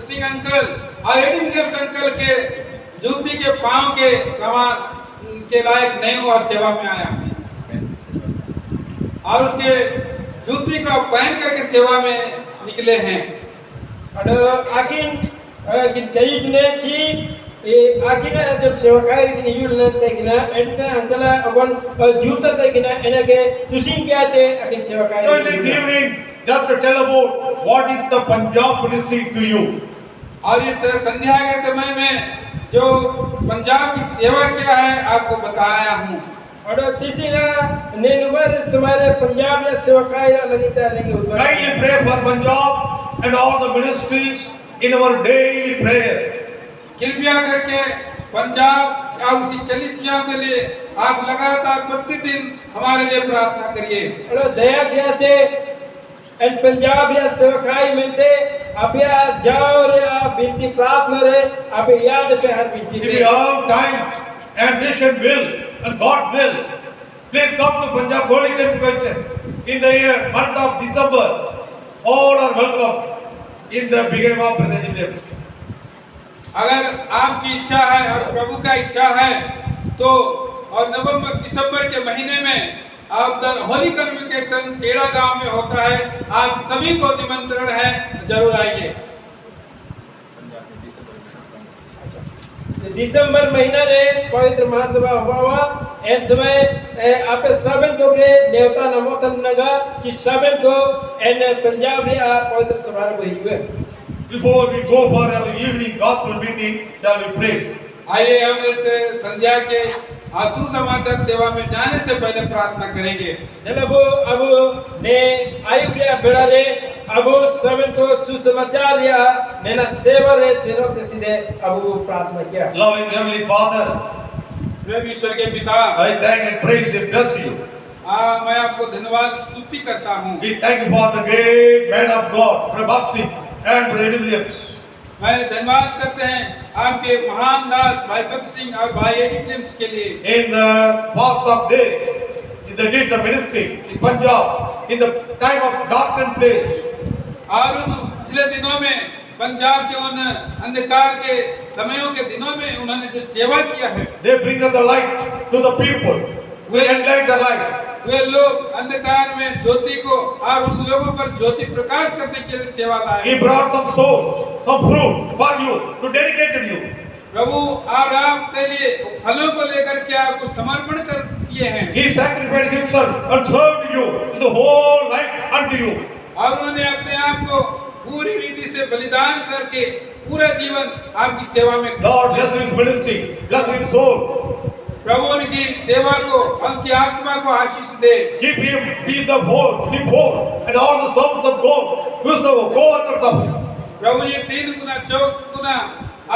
सिंह अंकल और एडी विलियम्स अंकल के जूती के पांव के समान के लायक नहीं हुआ और सेवा में आया और उसके जूती का पहन करके सेवा में निकले हैं। और आखिर कई दिन थी ये आखिर जब सेवकाई की नियुल ने तकिना एडता अंकल अपन जूता तकिना इनके तुसी क्या थे आखिर सेवकाई। So this evening, just to tell about what is the Punjab ministry to you. और इस संध्या के समय में जो पंजाब की सेवा क्या है आपको बताया हूँ। और तीसरा नेनुबर समारे पंजाब या सेवकाई लगता नहीं होगा। Kindly pray for Punjab and all the ministries in our daily prayer. कृपया करके पंजाब या उसकी कलीसिया के लिए आप लगातार प्रतिदिन हमारे लिए प्रार्थना करिए। और दया किया थे एंड पंजाब या सेवकाई में थे आप या जाओ रे आप बिनती प्रार्थना रे आप याद पे हर बिनती If you have time and nation will and God will, please come to Punjab Holy Convocation in the month of December. All are welcome in the beginning of Brother. अगर आपकी इच्छा है और प्रभु का इच्छा है तो और नवंबर दिसंबर के महीने में आप होली कन्वोकेशन केड़ा गांव में होता है। आप सभी को निमंत्रण है, जरूर आइए। दिसंबर महीना रे पवित्र महासभा हुआ एन समय आप सबन को के नेवता नमोतन नगा कि सबन को एन पंजाब रे पवित्र सभा को हुए। Before we go for our evening gospel meeting, shall we pray? आइए हम इस संध्या के सुसमाचार सेवा में जाने से पहले प्रार्थना करेंगे। Nelabu abu ne ayubria bedare abu seven ko सुसमाचार या नेना सेवा रे सेनो ते सीधे abu प्रार्थना किया। Loving Heavenly Father, प्रेम ईश्वर के पिता, I thank and praise and bless you. मैं आपको धन्यवाद स्तुति करता हूँ। We thank you for the great man of God, Prabhat Singh and Brady Williams. मैं धन्यवाद करते हैं आपके महान दास भाई भगत सिंह और भाई एडी विलियम्स के लिए। In the past of days, they did the ministry in Punjab in the time of darkened place. और उन पिछले दिनों में पंजाब के उन अंधकार के समयों के दिनों में उन्होंने जो सेवा किया है, They bring the light to the people. We enlighten the light. वे लोग अंधकार में ज्योति को और उन लोगों पर ज्योति प्रकाश करने के लिए सेवा लाए। He brought some souls, some fruit for you to dedicate to you. प्रभु और आपके लिए फलों को लेकर के आपको समर्पण कर किए हैं। He sacrificed himself and served you the whole life unto you. और उन्होंने अपने आप को पूरी रीति से बलिदान करके पूरा जीवन आपकी सेवा में। Lord, bless his ministry, bless his soul. प्रभु उनकी सेवा को, उनकी आत्मा को आशीष दे। Keep him, be the whole, keep whole, and all the servants of God, use the co-workers of him. प्रभु ये 3 गुना 4 गुना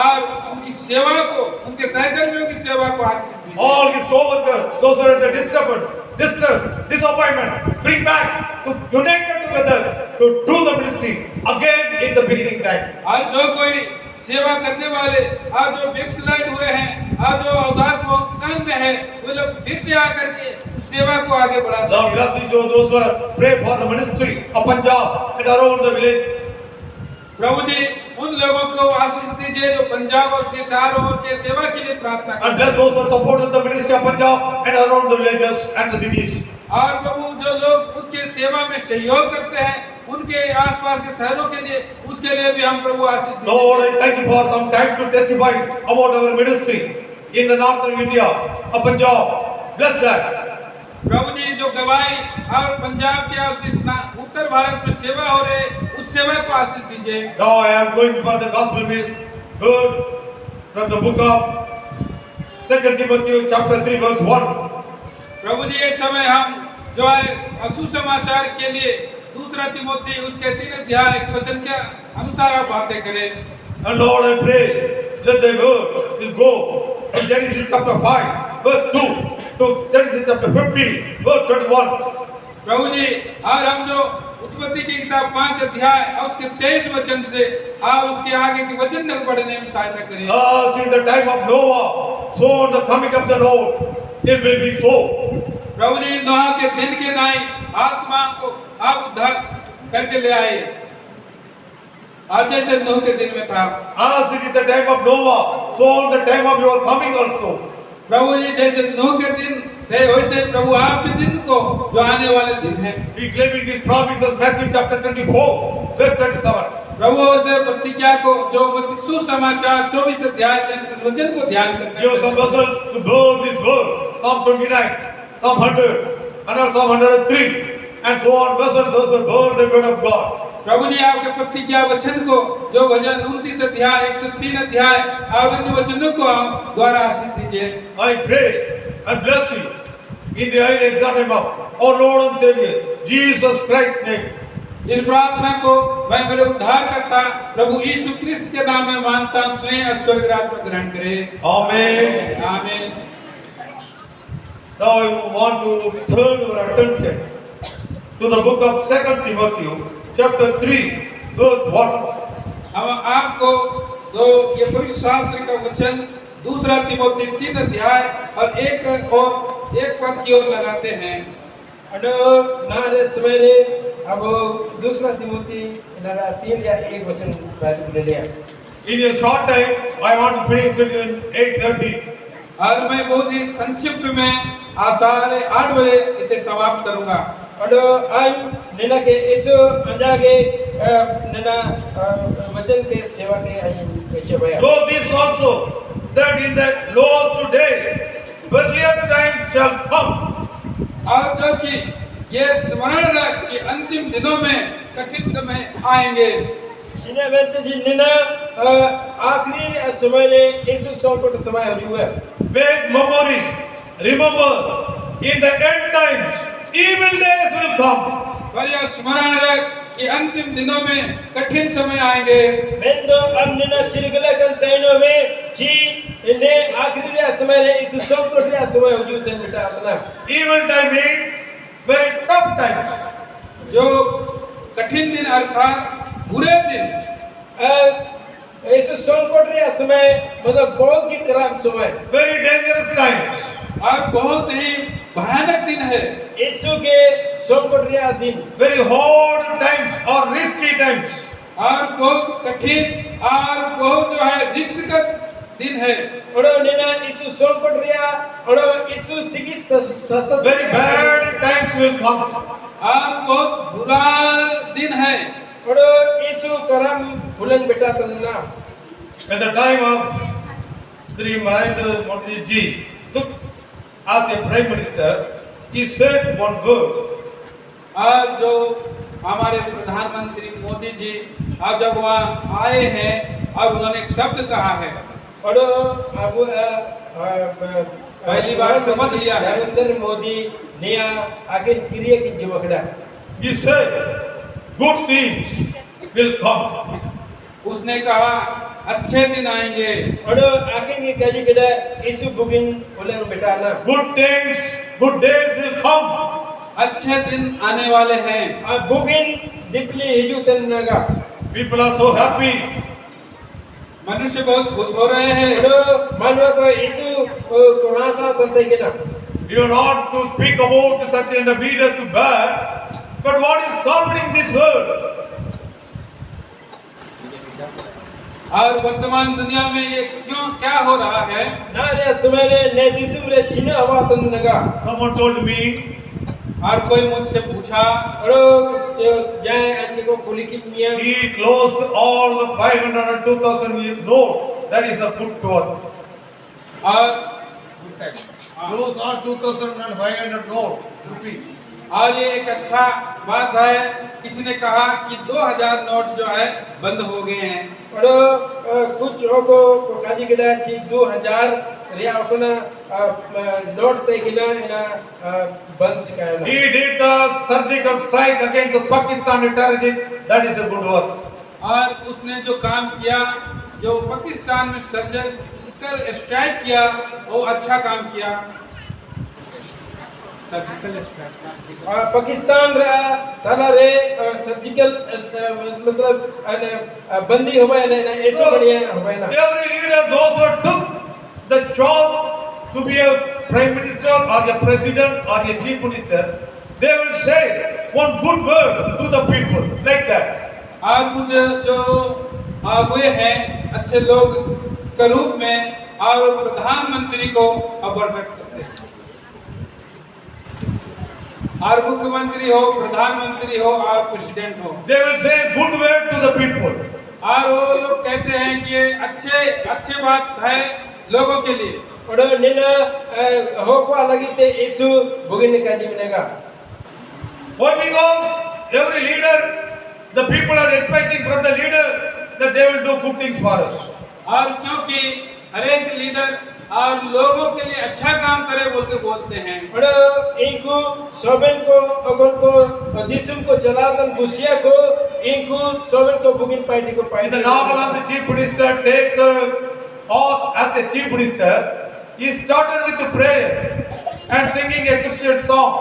और उनकी सेवा को, उनके सहकर्मियों की सेवा को आशीष दे। All his co-workers, those who are in the disturbance, disappointment, bring back to unite them together to do the ministry again in the beginning time. और जो कोई सेवा करने वाले और जो बैकस्लाइड हुए हैं और जो उदास होने में है, वो लोग फिर से आकर के सेवा को आगे बढ़ा। Lord, bless those who are pray for the ministry of Punjab and around the village. प्रभु जी उन लोगों को आशीष दीजिए जो पंजाब और उसके चारों ओर के सेवा के लिए प्रार्थना करते हैं। And bless those who support the ministry of Punjab and around the villages and the cities. और प्रभु जो लोग उसके सेवा में सहयोग करते हैं, उनके आसपास के शहरों के लिए, उसके लिए भी हम प्रभु आशीष देते हैं। Lord, I thank you for some time to testify about our ministry in the northern India of Punjab. Bless that. प्रभु जी जो गवाही और पंजाब के उत्तर भारत में सेवा हो रहे, उस सेवा को आशीष दीजिए। Now I am going for the gospel word from the book of 2 Timothy chapter 3 verse 1. प्रभु जी ये समय हम जो है सुसमाचार के लिए 2 तिमोथी उसके 3 अध्याय के वचन के अनुसार आप बातें करें। And Lord, I pray that the word will go from Genesis chapter 5 verse 2 to Genesis chapter 15 verse 21. प्रभु जी और हम जो उत्पत्ति की किताब 5 अध्याय और उसके 23 वचन से और उसके आगे के वचन तक पढ़ने में सहायता करें। In the time of Noah, so on the coming of the Lord, it will be so. प्रभु जी नोहा के दिन के नाई आत्मा को आप उद्धार करके ले आए, और जैसे नूह के दिन में था। As it is the time of Noah, so on the time of your coming also. प्रभु जी जैसे नूह के दिन थे, वैसे प्रभु आपके दिन को जो आने वाले दिन है। We claiming these promises, Matthew chapter 24 verse 37. प्रभु उसे प्रतिज्ञा को जो सुसमाचार 24 अध्याय से 29 वचन को ध्यान करते Give some vessels to bear this word. Psalm 29, Psalm 100, and Psalm 103, and so on vessels those who bear the word of God. प्रभु जी आपके प्रतिज्ञा वचन को जो भजन 29 अध्याय 103 अध्याय और इन वचनों को द्वारा आशीष दीजिए। I pray and bless you in the highly exalted name of our Lord and Savior Jesus Christ's name. इस प्रार्थना को मैं मेरे उद्धारकर्ता प्रभु यीशु क्रिस्त के नाम में मानता हूँ, स्नेह और स्वर्ग राज्य में ग्रहण करें। Amen. आमीन। Now I want to turn our attention to the book of 2 Timothy chapter 3 verse 1. हम आपको तो ये पवित्र शास्त्र का वचन 2 तिमोथी 3 अध्याय और एक पद की ओर लगाते हैं। अडो नारे सवेरे अब 2 तिमोथी नरा 3 या 1 वचन ले लिया। In a short time, I want to finish it in 8:30. और मैं बहुत ही संक्षिप्त में आज 8:30 बजे इसे समाप्त करूंगा। अडो आई नेना के ऐसो अंजागे नेना वचन के सेवा के आई भया। Know this also, that in the Lord today, various times shall come. और जो कि ये स्मरण रख कि अंतिम दिनों में कठिन समय आएंगे। जिन्हें बेंत जिन्ना आखिरी समय रे यीशु संकट समय हुआ है Make memory. Remember, in the end times, evil days will come. पर यह स्मरण रख कि अंतिम दिनों में कठिन समय आएंगे। बेंतो अब निना चिरगला कर तैनो में जी इन्हें आखिरी रे समय रे यीशु संकट रे समय हुआ है बेटा अपना Evil time means very tough times. जो कठिन दिन अर्थात बुरे दिन, यीशु संकट रे समय मतलब बहुत ही खराब समय Very dangerous times. और बहुत ही भयानक दिन है। यीशु के संकट रे दिन Very hard times or risky times. और बहुत कठिन और बहुत जो है रिस्क का दिन है। और निना यीशु संकट रे और यीशु सिगित ससत Very bad times will come. और बहुत बुरा दिन है। और यीशु करम बुलंद बेटा तन्ना At the time of Sri Narendra Modi ji took as a Prime Minister, he said one word. और जो हमारे प्रधानमंत्री मोदी जी अब जब वहाँ आए हैं और उन्होंने एक शब्द कहा है और अब पहली बार शपथ लिया है। नरेंद्र मोदी नया आगे क्रिया की जमकड़ा He said, good things will come. उसने कहा अच्छे दिन आएंगे। और आगे की काजी कड़ा यीशु बुगिन बोले बेटा ना Good things, good days will come. अच्छे दिन आने वाले हैं। अब बुगिन दिपली हिजू तन्नागा People are so happy. मनुष्य बहुत खुश हो रहे हैं। और मानव को यीशु कोरासा तंते के ना You are not to speak about such a leader to bad, but what is happening in this world? और वर्तमान दुनिया में ये क्यों क्या हो रहा है? ना रे समय रे ने दिसु रे छिना हवा तन्नागा Someone told me, और कोई मुझसे पूछा और जाए अंके को खुली की नियम he closed all the 500 and 2000 note. That is a good word. और Close all 2500 note. Rupee. और ये एक अच्छा बात है। किसी ने कहा कि 2000 नोट जो है बंद हो गए हैं। और कुछ लोगों को काजी कड़ा ची 2000 रिया अपना नोट तय किना इना बंद सिकाया He did the surgical strike against the Pakistani terrorists. That is a good work. और उसने जो काम किया, जो पाकिस्तान में सर्जिकल स्ट्राइक किया, वो अच्छा काम किया। सर्जिकल स्ट्राइक और पाकिस्तान रा ताला रे सर्जिकल मतलब बंदी होवे ने ऐसे बढ़िया होवे ना Every leader, those who took the job to be a prime minister or a president or a chief minister, they will say one good word to the people like that. और कुछ जो आगे हैं अच्छे लोग के रूप में और प्रधानमंत्री को अपॉइंट करते हैं। और मुख्यमंत्री हो, प्रधानमंत्री हो और प्रेसिडेंट हो, They will say good word to the people. और वो लोग कहते हैं कि ये अच्छे बात है लोगों के लिए। और निना हो को अलग ही ते यीशु भोगिन काजी मिलेगा Why? Because every leader, the people are expecting from the leader that they will do good things for us. और क्योंकि हर एक लीडर और लोगों के लिए अच्छा काम करे बोल के बोलते हैं। और इनको सोबेन को अगर को दिसुम को चलातन बुसिया को इनको सोबेन को बुगिन पार्टी को In party the Nagaland, the chief minister take the oath as a chief minister. He started with the prayer and singing a Christian song,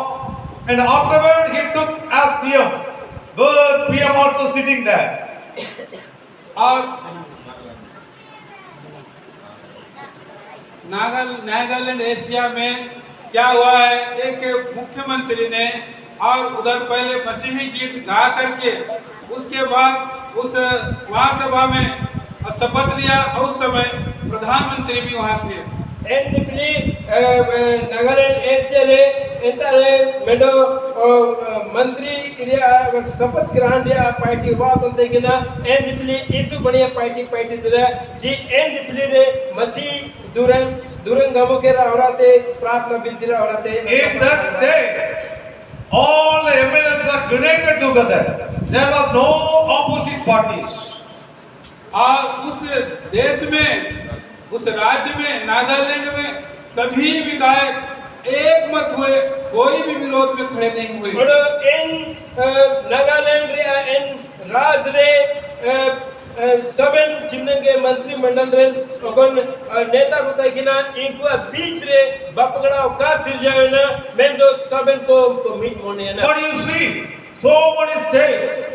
and afterward he took as CM. Where PM also sitting there. और नागालैंड एशिया में क्या हुआ है, एक मुख्यमंत्री ने और उधर पहले मसीही गीत गा करके उसके बाद उस महासभा में शपथ लिया। उस समय प्रधानमंत्री भी वहाँ थे। एंडिपली नागालैंड एशिया रे इंतारे मेडो मंत्री इरिया शपथ ग्रहण दिया पार्टी हुआ तंते किना एंडिपली इशू बढ़िया पार्टी दिला जी एंडिपली रे मसीह दुरंग गामों के रावराते प्रार्थना बिनती रावराते In that state, all the MLMs are united together. There was no opposite parties. और उस देश में, उस राज्य में, नागालैंड में सभी विधायक एक मत हुए, कोई भी विरोध में खड़े नहीं हुए। और इन नागालैंड रे इन राज रे सबन चिन्नगे मंत्रिमंडल रे अगन नेता को तकिना इनको बीच रे बापगड़ा का सिरजायना मैं जो सबन को मीट मोने ना। But you see, so many states,